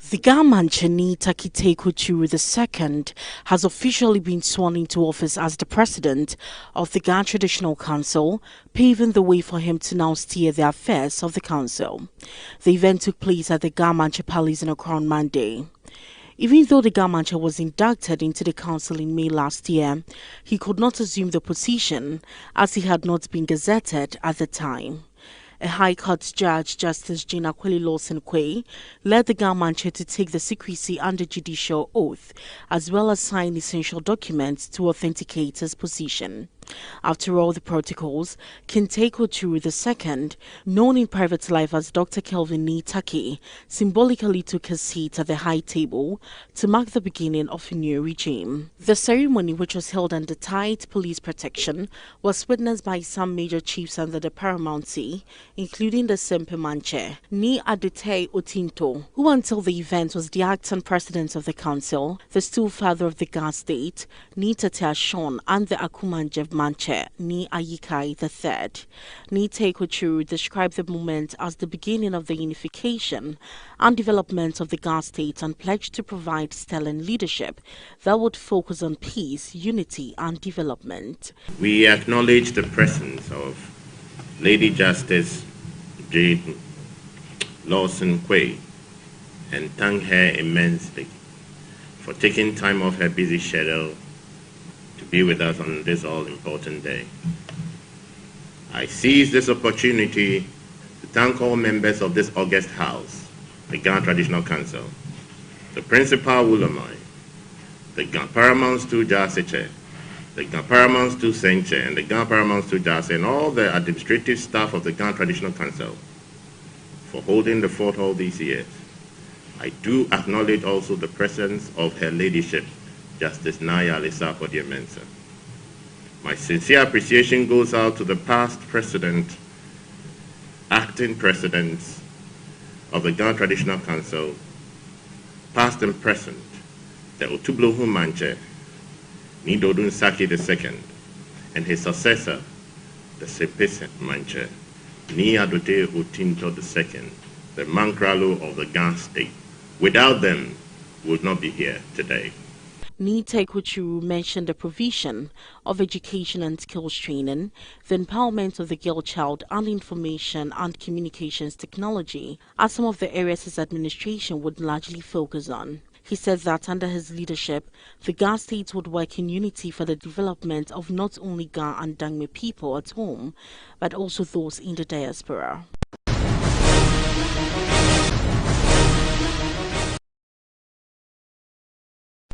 The Gamanche NET2 II has officially been sworn into office as the president of the Ga Traditional Council, paving the way for him to now steer the affairs of the council. The event took place at the Gamanche Palace on Crown Monday. Even though the Gamanche was inducted into the council in May last year, he could not assume the position as he had not been gazetted at the time. A High Court Judge, Justice Gina Lawson-Quay, led the Gamanche to take the secrecy under judicial oath, as well as sign essential documents to authenticate his position. After all the protocols, Kencity II, known in private life as Dr. Kelvin NET2, symbolically took his seat at the high table to mark the beginning of a new regime. The ceremony, which was held under tight police protection, was witnessed by some major chiefs under the paramountcy, including the Sempe Manche, Ni Adute Otinto, who until the event was the acting president of the council, the still father of the Ga state, Ni Tatea Shon, and the Akumanjev Manche, Ni Ayikai III. NET2 described the moment as the beginning of the unification and development of the Ga state and pledged to provide sterling leadership that would focus on peace, unity and development. We acknowledge the presence of Lady Justice Jane Lawson-Quay and thank her immensely for taking time off her busy schedule to be with us on this all-important day. I seize this opportunity to thank all members of this august house, the Ga Traditional Council, the Principal Wulamai, the Ga Paramounts to Jasiche, the Ga Paramounts to Senche, and the Ga Paramounts to Jase, and all the administrative staff of the Ga Traditional Council for holding the fort all these years. I do acknowledge also the presence of Her Ladyship, Justice Naya Alisa Odiamensa. My sincere appreciation goes out to the past president, acting presidents of the Ga Traditional Council, past and present, the Otublohu Manche, Nidodun Saki II, and his successor, the Sepese Manche, Ni Adote Otinto II, the Mankralo of the Ga state. Without them, we would not be here today. NET2 mentioned the provision of education and skills training, the empowerment of the girl child, and information and communications technology as some of the areas his administration would largely focus on. He said that under his leadership, the Ga state would work in unity for the development of not only Ga and Dangme people at home, but also those in the diaspora.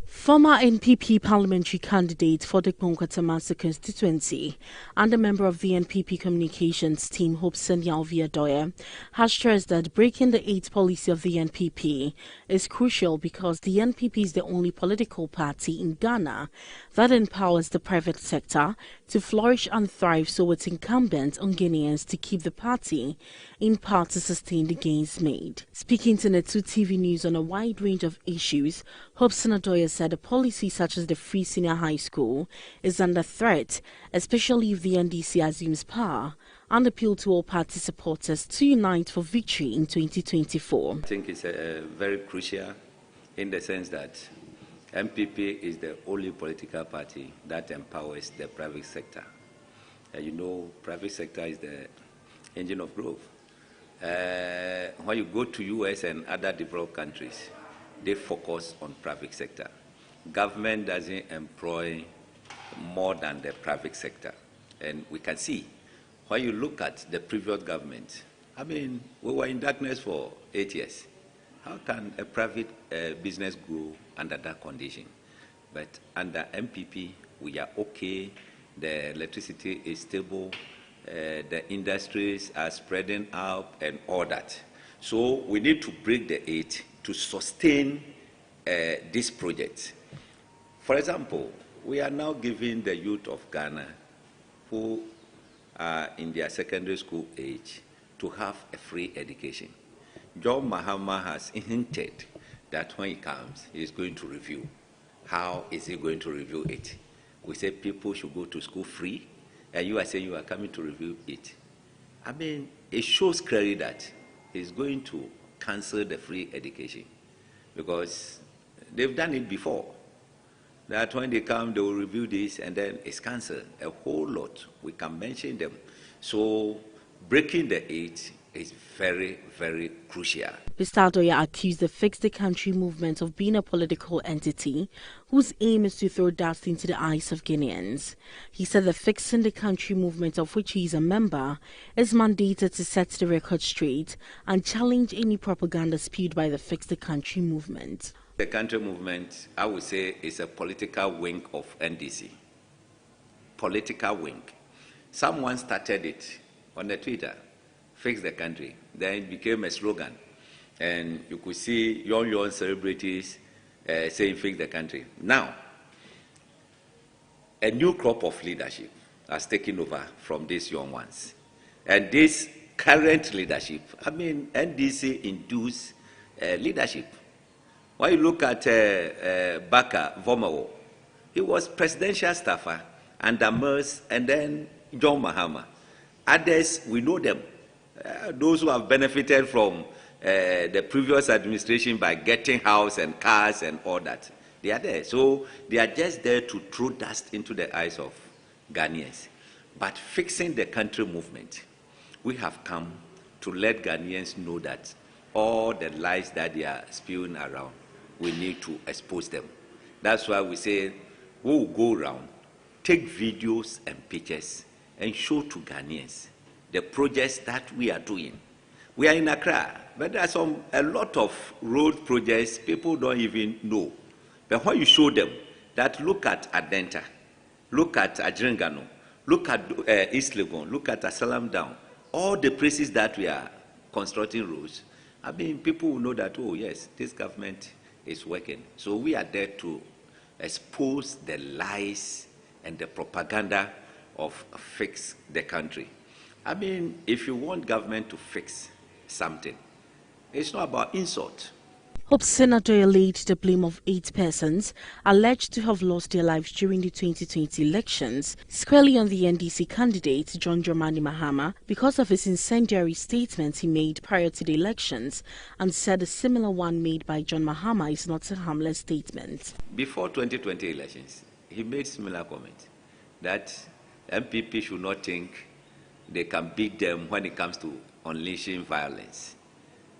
Former NPP parliamentary candidate for the Konkwatamasu constituency and a member of the NPP communications team, Hobson Yalvia-Doye, has stressed that breaking the aid policy of the NPP is crucial because the NPP is the only political party in Ghana that empowers the private sector to flourish and thrive, so it's incumbent on Ghanaians to keep the party in part to sustain the gains made. Speaking to NET2 TV News on a wide range of issues, Hobson Adoye said a policy such as the free senior high school is under threat, especially if the NDC assumes power, and appealed to all party supporters to unite for victory in 2024. I think it's very crucial in the sense that MPP is the only political party that empowers the private sector. You know, private sector is the engine of growth. When you go to US and other developed countries, they focus on private sector. Government doesn't employ more than the private sector. And we can see, when you look at the previous government, I mean, we were in darkness for 8 years. How can a private business grow under that condition? But under MPP, we are okay. The electricity is stable. The industries are spreading out and all that. So we need to break the aid to sustain this project. For example, we are now giving the youth of Ghana who are in their secondary school age to have a free education. John Mahama has hinted that when he comes, he is going to review. How is he going to review it? We say people should go to school free, and you are saying you are coming to review it. I mean, it shows clearly that he's going to cancel the free education. because they've done it before. That when they come, they will review this and then it's cancelled. A whole lot. We can mention them. So breaking the 8 is very, very crucial. Mr. Adoya accused the Fix the Country movement of being a political entity whose aim is to throw dust into the eyes of Guineans. He said the Fixing the Country movement, of which he is a member, is mandated to set the record straight and challenge any propaganda spewed by the Fix the Country movement. The country movement, I would say, is a political wing of NDC. Political wing. Someone started it on the Twitter, Fix the Country. Then it became a slogan. And you could see young celebrities saying Fix the Country. Now, a new crop of leadership has taken over from these young ones. And this current leadership, I mean, NDC induced leadership. When you look at Baka Vomawo, he was presidential staffer under Mers and then John Mahama. Others, we know them. Those who have benefited from the previous administration by getting house and cars and all that, they are there. So they are just there to throw dust into the eyes of Ghanaians. But fixing the country movement, we have come to let Ghanaians know that all the lies that they are spewing around, we need to expose them. That's why we say we will go around, take videos and pictures, and show to Ghanaians the projects that we are doing. We are in Accra, but there are a lot of road projects people don't even know. But when you show them that, look at Adenta, look at Ajirengano, look at East Legon, look at Asalam Down, all the places that we are constructing roads, I mean, people will know that, oh yes, this government is working. So we are there to expose the lies and the propaganda of fix the country. I mean, if you want government to fix something, it's not about insult. Hobson Adoya laid the blame of 8 persons alleged to have lost their lives during the 2020 elections squarely on the NDC candidate John Dramani Mahama because of his incendiary statements he made prior to the elections, and said a similar one made by John Mahama is not a harmless statement. Before 2020 elections, he made similar comments that MPP should not think they can beat them when it comes to unleashing violence.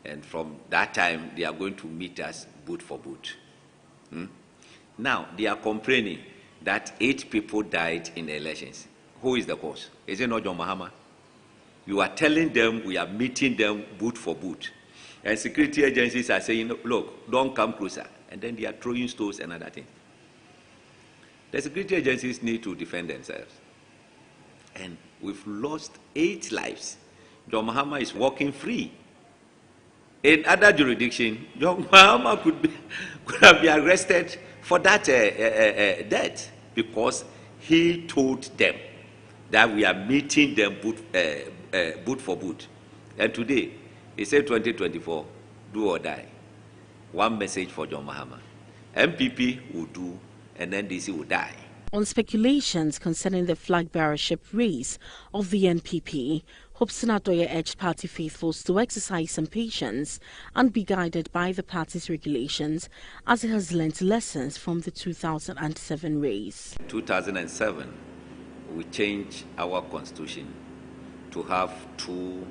And from that time, they are going to meet us boot for boot. Now, they are complaining that 8 people died in the elections. Who is the cause? Is it not John Mahama? You are telling them we are meeting them boot for boot. And security agencies are saying, look, don't come closer. And then they are throwing stones and other things. The security agencies need to defend themselves. And we've lost 8 lives. John Mahama is walking free. In other jurisdictions, John Mahama could have been arrested for that death because he told them that we are meeting them boot for boot. And today, he said 2024, do or die. One message for John Mahama. MPP will do, and NDC will die. On speculations concerning the flag bearership race of the NPP, Hobson Adoya urged party faithfuls to exercise some patience and be guided by the party's regulations as it has learnt lessons from the 2007 race. 2007, we changed our constitution to have 2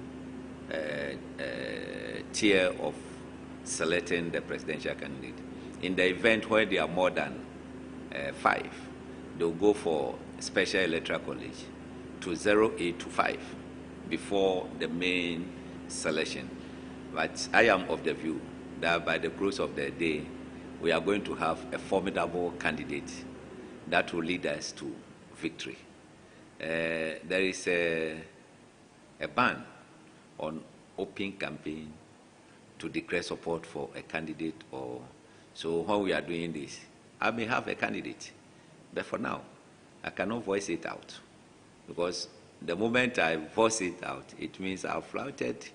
tier of selecting the presidential candidate. In the event where there are more than 5, they'll go for special electoral college to 08 to 5 before the main selection. But I am of the view that by the close of the day, we are going to have a formidable candidate that will lead us to victory. There is a ban on open campaign to declare support for a candidate. So when we are doing this, I may have a candidate, but for now, I cannot voice it out, because the moment I voice it out, it means I've flouted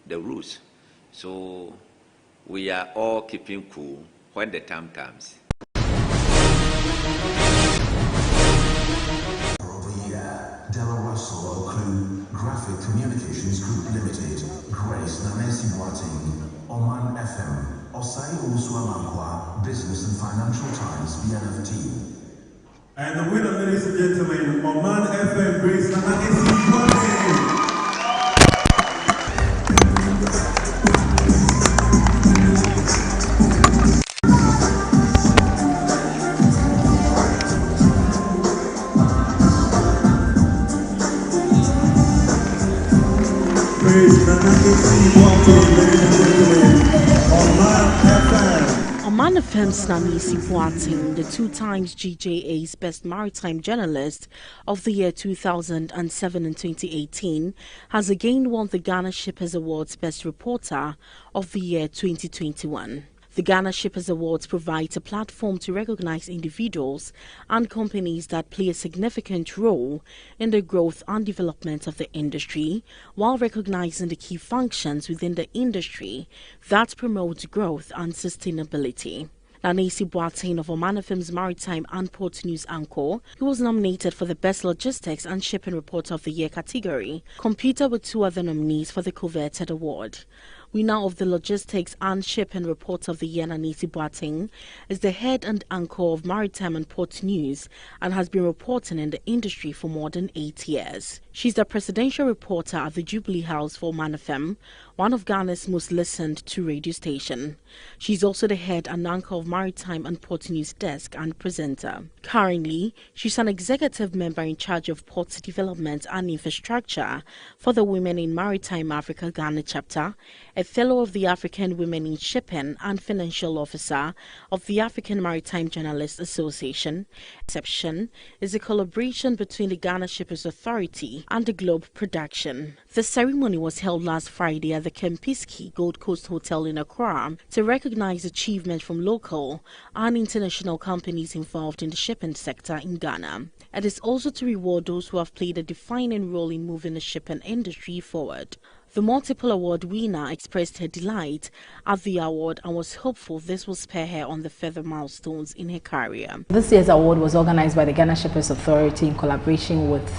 the rules. So we are all keeping cool when the time comes. Graphic Communications Group Limited, Grace Nanesi Martin, Oman FM. Osai Owusu-Amankwa, Business and Financial Times, BNFT. And the winner, ladies and gentlemen, Oman FM brings Kencity Media. Oman FM's Nanisi Boateng, the 2 times GJA's Best Maritime Journalist of the year 2007 and 2018, has again won the Ghana Shippers Awards Best Reporter of the year 2021. The Ghana Shippers Awards provides a platform to recognize individuals and companies that play a significant role in the growth and development of the industry, while recognizing the key functions within the industry that promote growth and sustainability. Nanisi Boateng of Oman FM's Maritime and Port News anchor, who was nominated for the Best Logistics and Shipping Reporter of the Year category, competed with 2 other nominees for the coveted award. Winner of the Logistics and Shipping Reporter of the Year, Nanisi Boateng, is the head and anchor of Maritime and Port News and has been reporting in the industry for more than 8 years. She's the presidential reporter at the Jubilee House for Oman FM, one of Ghana's most listened to radio station. She's also the head and anchor of Maritime and Port News desk and presenter. Currently, she's an executive member in charge of Port Development and Infrastructure for the Women in Maritime Africa Ghana chapter, a fellow of the African Women in Shipping and financial officer of the African Maritime Journalists Association. Exception is a collaboration between the Ghana Shippers Authority and the Globe Production. The ceremony was held last Friday at the Kencity Gold Coast Hotel in Accra to recognize achievement from local and international companies involved in the shipping sector in Ghana. It is also to reward those who have played a defining role in moving the shipping industry forward. The multiple award winner expressed her delight at the award and was hopeful this will spur her on the further milestones in her career. This year's award was organized by the Ghana Shippers Authority in collaboration with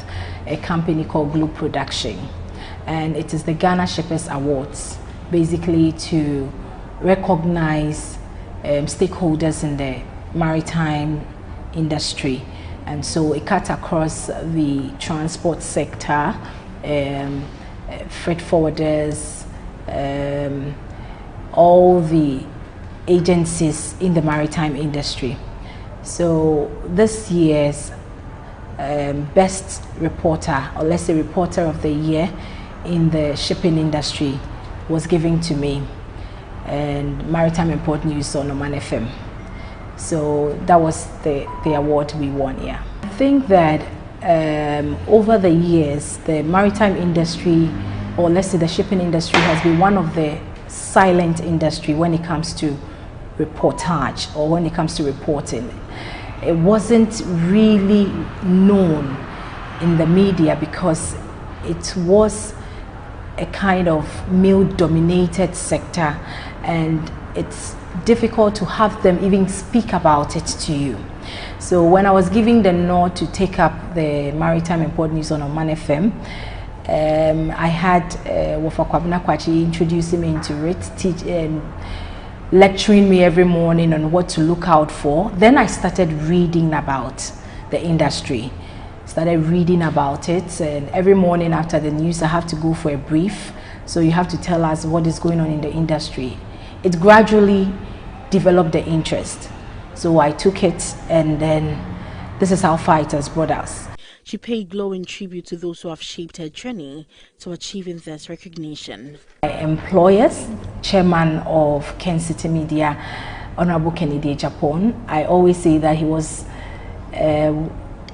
a company called Globe Production. And it is the Ghana Shippers Awards, basically to recognize stakeholders in the maritime industry. And so it cut across the transport sector, freight forwarders, all the agencies in the maritime industry. So this year's best reporter, or let's say reporter of the year in the shipping industry, was given to me, and Maritime and Port News on Oman FM. So that was the award we won here. I think that over the years, the maritime industry, or let's say the shipping industry, has been one of the silent industry when it comes to reportage or when it comes to reporting. It wasn't really known in the media because it was a kind of male-dominated sector, and it's difficult to have them even speak about it to you. So when I was giving the nod to take up the Maritime and Port News on Oman FM, I had Wofa Kwabena Kwachi introducing me into it, lecturing me every morning on what to look out for. Then I started reading about the industry, started reading about it, and every morning after the news I have to go for a brief. So you have to tell us what is going on in the industry. It gradually developed the interest. So I took it, and then this is how far it has brought us. She paid glowing tribute to those who have shaped her journey to achieving this recognition. My employers, chairman of Kencity Media, Honorable Kennedy Japan, I always say that he was,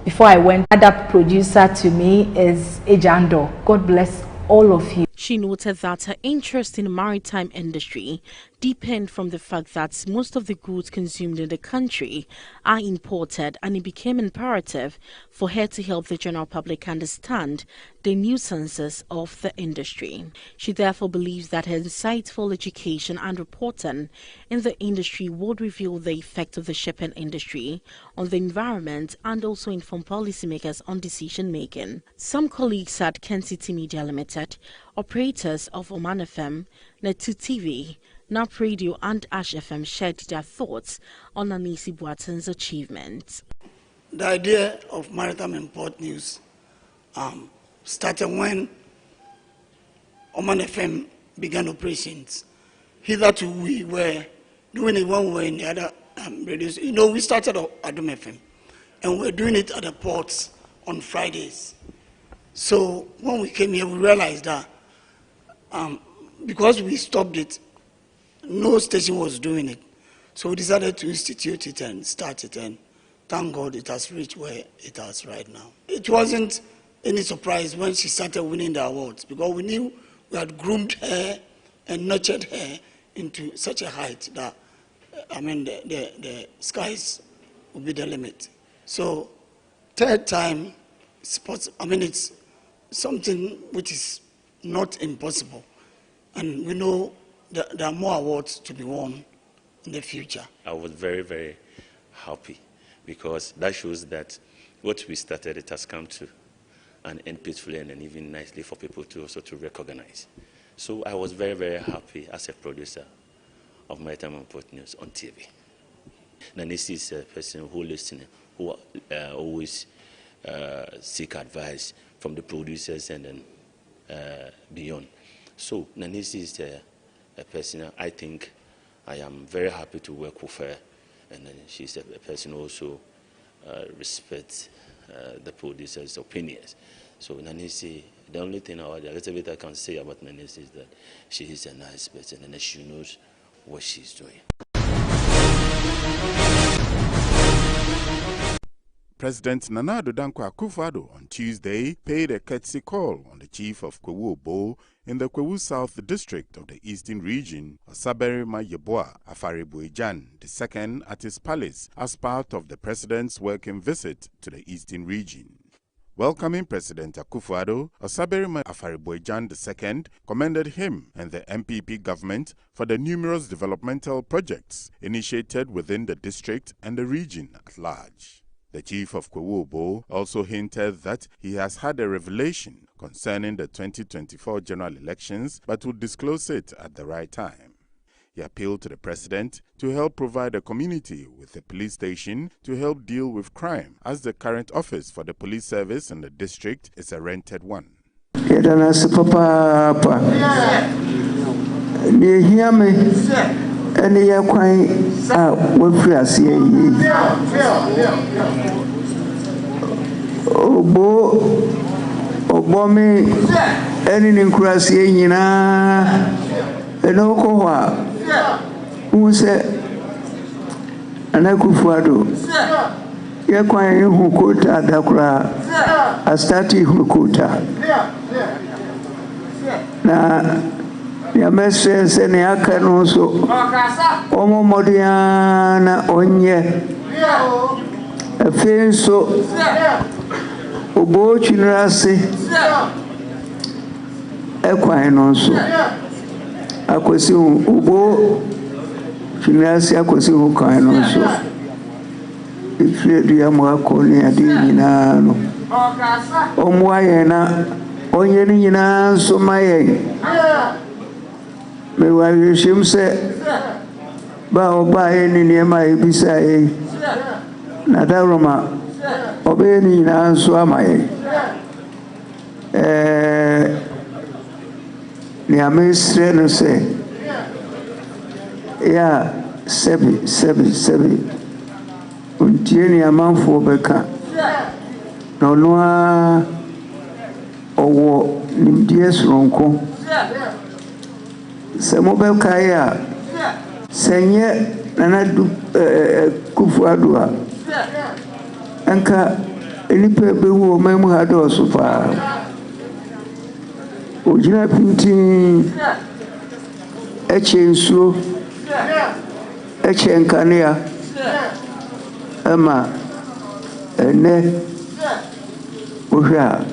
before I went, another producer to me is Ejando. God bless all of you. She noted that her interest in the maritime industry deepened from the fact that most of the goods consumed in the country are imported, and it became imperative for her to help the general public understand the nuances of the industry. She therefore believes that her insightful education and reporting in the industry would reveal the effect of the shipping industry on the environment and also inform policymakers on decision making. Some colleagues at Kencity Media Limited, operators of Oman FM, NET2 TV, NAP Radio and Ash FM shared their thoughts on Anisi Boaten's achievements. The idea of Maritime Import News started when Oman FM began operations. Hitherto we were doing it when we were in the other radios. You know, we started at Adom FM and we're doing it at the ports on Fridays. So when we came here, we realized that because we stopped it, no station was doing it. So we decided to institute it and start it, and thank God it has reached where it is right now. It wasn't any surprise when she started winning the awards, because we knew we had groomed her and nurtured her into such a height that, the skies will be the limit. So, third time, it's something which is not impossible. And we know that there are more awards to be won in the future. I was very, very happy because that shows that what we started, it has come to an end peacefully and even nicely for people to also to recognize. So I was very, very happy as a producer of Maritime Import News on TV. Nanisi is a person who listens, who always seek advice from the producers and then beyond. So Nanisi is a person, I think I am very happy to work with her, and then she's a person who also respects the producers' opinions. So Nanisi, the only thing a little bit I can say about Nanisi is that she is a nice person and she knows what she's doing. President Nana Addo Dankwa Akufo-Addo on Tuesday paid a courtesy call on the chief of Kwewu Obo in the Kwewu South District of the Eastern Region, Osaberi Mayeboa Afariboijan II, at his palace as part of the president's working visit to the Eastern Region. Welcoming President Akufo-Addo, Osaberi Afariboijan II commended him and the MPP government for the numerous developmental projects initiated within the district and the region at large. The chief of Kwewu Obo also hinted that he has had a revelation concerning the 2024 general elections but would disclose it at the right time. He appealed to the president to help provide the community with a police station to help deal with crime, as the current office for the police service in the district is a rented one. Any quite what we are seeing. Obomi, any increase na enokoa. Who said, and Akufo-Addo, ye quite who could at Dakra, a statue who could. Now, ya message and ya can also Omo Modiana onye a fair so Obo Chinrasi Equine also Akwesi Obo Chinrasi Akwesi Hokain also if you do Yamakoni Adinano Omwayena Onyenina so my me wa yeshim se ba oba eni ni ma ebisa na daroma obe ni na so amaye ni amestre no se ya sebi untie ni amanfo beka no no a owo nimdie soronko Samuel Kaya, Senye Nanadu Akufo-Addo, Anka, any paper who memo had also far. Ojina Pintin, Echensu, Echenkania, Emma, Ne, Usha,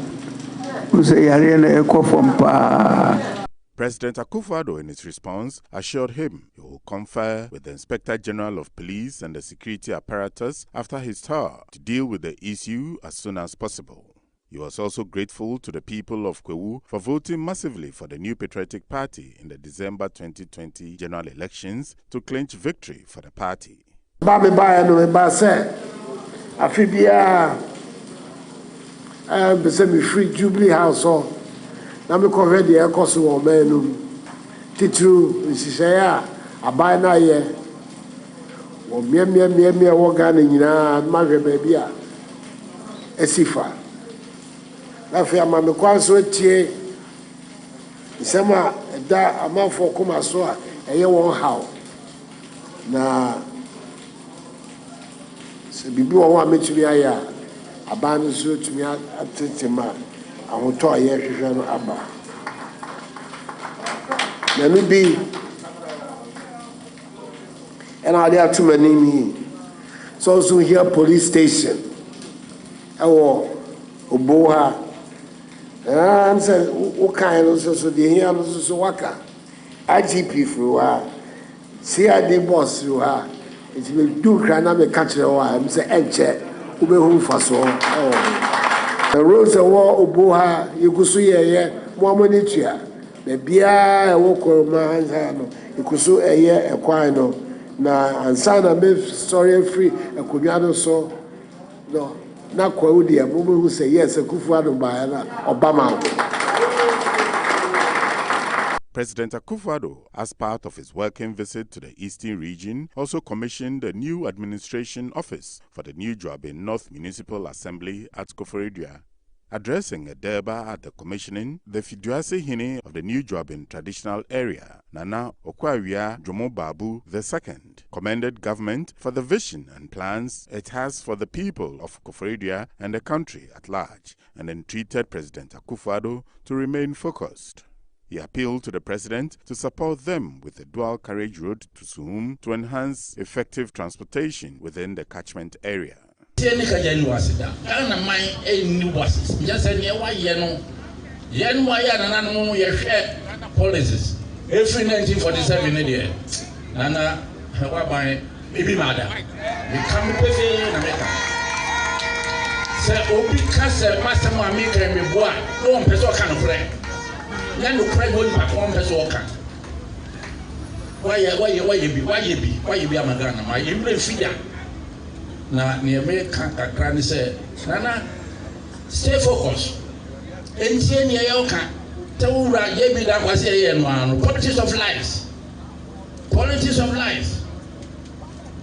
Usayariana Eco from Pa. President Akufo-Addo, in his response, assured him he will confer with the Inspector General of Police and the security apparatus after his tour to deal with the issue as soon as possible. He was also grateful to the people of Kwewu for voting massively for the new Patriotic Party in the December 2020 general elections to clinch victory for the party. Free Jubilee House na me cover the ekoso wo manum titru nsisaya abai na ye wo mia wo ga na nyina ma hwe ba bia esifa na fe ama me kwanso tie nsema da amafo koma so a eye won haw na se bibi wo ametumi aya abanu so tumi atetema ahoto aye hwehwe no aba na no bi and I dey to many so also here police station ewo oboha and say o kan so dey here no so waka IGP fro CID boss ro ha it will do krana me catch o am say enche ubehu faso the roads wa oboha igusu ye mo amonitua na bia e wo koroma ansa no igusu eye ekwan no na ansa na me sorry free ekodwa no so no na kwa udi abubu say yes Akufo-Addo ba na Obama. President Akufo-Addo, as part of his working visit to the Eastern region, also commissioned a new administration office for the new Joabin North Municipal Assembly at Koforidua. Addressing a Derba at the commissioning, the Fiduase Hine of the New Joabin traditional area, Nana Okwawia Jomo Babu II, commended government for the vision and plans it has for the people of Koforidua and the country at large, and entreated President Akufo-Addo to remain focused. He appealed to the president to support them with a dual carriage road to Suhum to enhance effective transportation within the catchment area. Policies. Every 1947 year, Nana, by baby mother, we come to pay in America. Say, Obi Casa, Master Mamika, and me boy, no person can pray. Then you pray going back one person can. Why you be a Magana? My English figure. Na near me can't cranny say, Nana, stay focused. And see near your can. Taura gave me that was a man. Politics of lies. Politics of lies.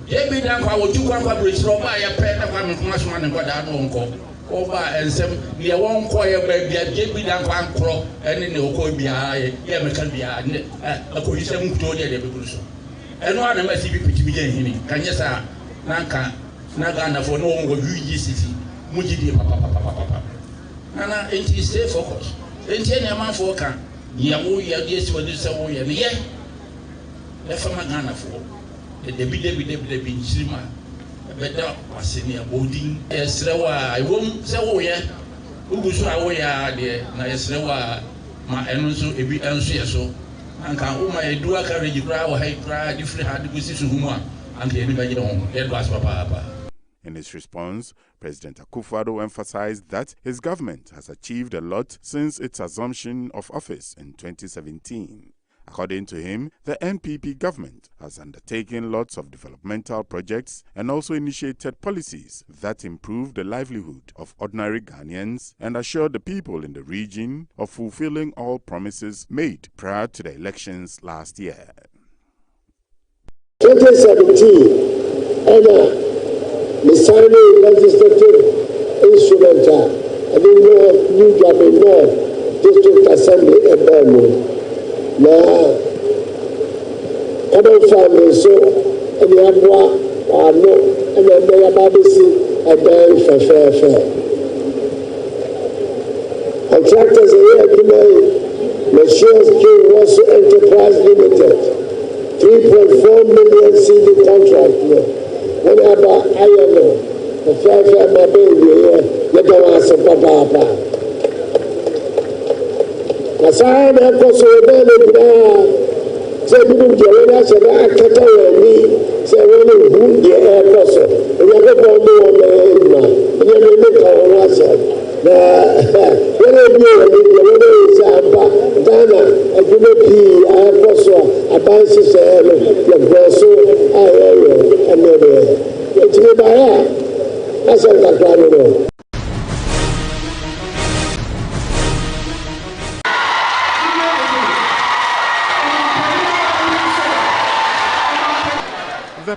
Gave me that I would do one bridge, Roba, a pen of one much money, but I won't go. Over and some, we won't call your baby, gave me that one crow, and in the Okobia, Yamakan be a cohesion to the and one of my CP to begin. Can you say, Nanka, Nagana for no one will use Mujidi, Papa. Nana, ain't he stay focused? Enti na man for kan ya wo ya yes for this so ya ne le fama Ghana for de bi nchirima beda waseni abodin esrewa iwom se wo ye ugusu awo ya de na esrewa ma eno so ebi enso ye so anka wo ma edu aka regikra wo hai kra different hard go si so humu anka eni ba gide ho e do aspapa. In his response, President Akufo-Addo emphasized that his government has achieved a lot since its assumption of office in 2017. According to him, the NPP government has undertaken lots of developmental projects and also initiated policies that improve the livelihood of ordinary Ghanaians and assure the people in the region of fulfilling all promises made prior to the elections last year. 2017, the signing legislative instrument, I didn't know New Joabin North District Assembly in Belmont. Now, other families, so, and the Abwa, or no, and then they are Babisi, and then fair. Contractors a year today, Machines King Russell Enterprise Limited, 3.4 million CD contract. Whenever I know, the fair my baby, let them answer Papa. As I am also a man now, say, you can get us a cat me, say, when you the air person, and you never know on the head, and you make our answer. The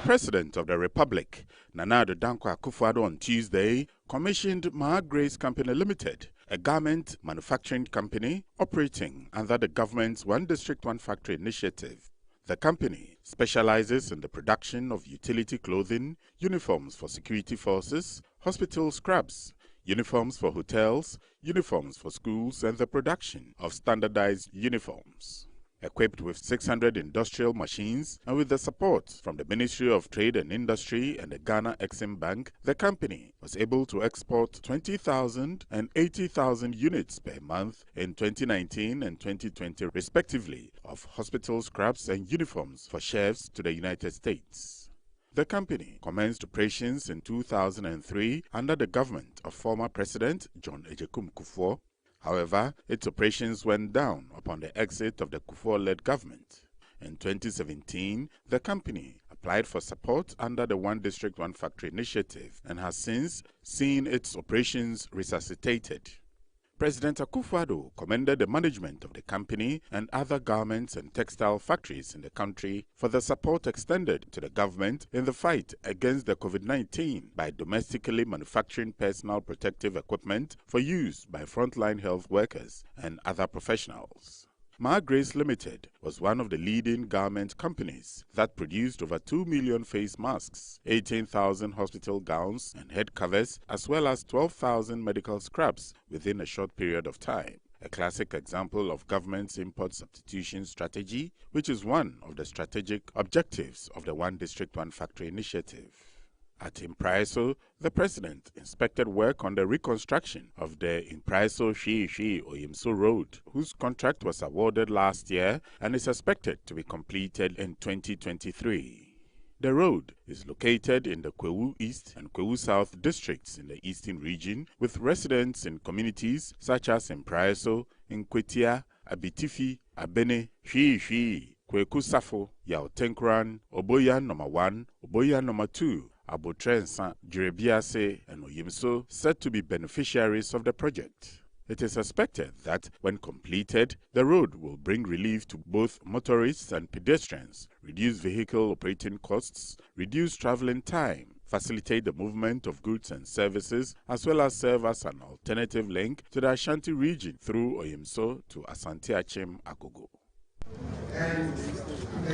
President of the Republic, Nana Addo Dankwa Akufo-Addo, on Tuesday commissioned Grace Company Limited, a garment manufacturing company operating under the government's One District, One Factory initiative. The company specializes in the production of utility clothing, uniforms for security forces, hospital scrubs, uniforms for hotels, uniforms for schools, and the production of standardized uniforms. Equipped with 600 industrial machines and with the support from the Ministry of Trade and Industry and the Ghana Exim Bank, the company was able to export 20,000 and 80,000 units per month in 2019 and 2020 respectively of hospital scrubs and uniforms for chefs to the United States. The company commenced operations in 2003 under the government of former President John Ejekum Kufuor. However, its operations went down upon the exit of the Kufuor-led government. In 2017, the company applied for support under the One District, One Factory initiative and has since seen its operations resuscitated. President Akufo-Addo commended the management of the company and other garments and textile factories in the country for the support extended to the government in the fight against the COVID-19 by domestically manufacturing personal protective equipment for use by frontline health workers and other professionals. Grace Limited was one of the leading garment companies that produced over 2 million face masks, 18,000 hospital gowns and head covers, as well as 12,000 medical scrubs within a short period of time. A classic example of government's import substitution strategy, which is one of the strategic objectives of the One District, One Factory initiative. At Impraiso, the President inspected work on the reconstruction of the Impraiso-Hwee-Oyimso Road, whose contract was awarded last year and is expected to be completed in 2023. The road is located in the Kwewu East and Kwewu South districts in the Eastern region, with residents in communities such as Impraiso, Nkwetia, Abitifi, Abene, Hwee-Hwee, Kweku Safo, Yaotenkran, Oboyan No. 1, Oboyan No. 2, Abotrensa, Jirebiase, and Oyimso said to be beneficiaries of the project. It is expected that, when completed, the road will bring relief to both motorists and pedestrians, reduce vehicle operating costs, reduce traveling time, facilitate the movement of goods and services, as well as serve as an alternative link to the Ashanti region through Oyimso to Asante Achim Agogo. And in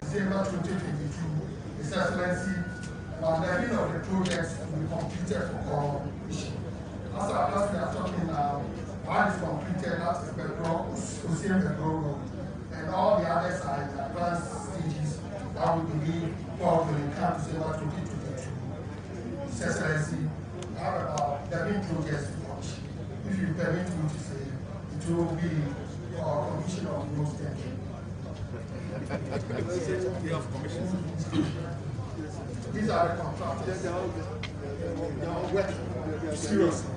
December 2022, His Excellency, the of the projects will be completed for completion. As we are talking now, one is completed, that is the Road, and all the others are in advanced stages that we believe will come December 2022. His Excellency, we have about 11 projects to launch. If you permit me to say, it will be for commission of those 10. These are the contractors. They are working seriously.